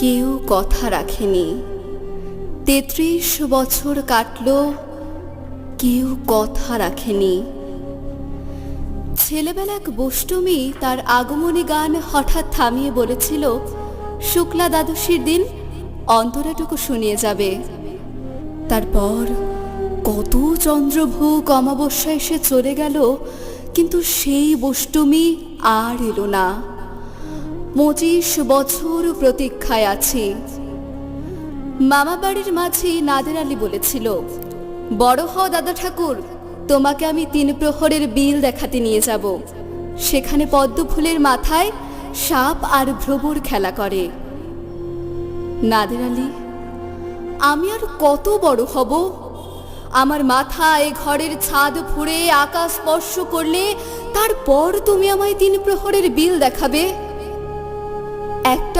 কেউ কথা রাখেনি। ৩৩ বছর কাটল, কেউ কথা রাখেনি। ছেলেবেলা এক বষ্টমী তার আগমনী গান হঠাৎ থামিয়ে বলেছিল, শুক্লা দ্বাদশীর দিন অন্তরাটুকু শুনিয়ে যাবে। তারপর কত চন্দ্রভোগ অমাবস্যা এসে চলে গেল, কিন্তু সেই বষ্টমী আর এলো না। ২৫ বছর প্রতীক্ষায় আছি। মামা বাড়ির মাঝি নাদের আলী বলেছিল, বড় হও দাদা ঠাকুর, তোমাকে আমি ৩ প্রহরের বিল দেখাতে নিয়ে যাব। সেখানে পদ্ম ফুলের মাথায় সাপ আর ভ্রমর খেলা করে। নাদের আলী, আমি আর কত বড় হব? আমার মাথা এ ঘরের ছাদ ফুঁড়ে আকাশ স্পর্শ করলে তারপর তুমি আমায় ৩ প্রহরের বিল দেখাবে? একটা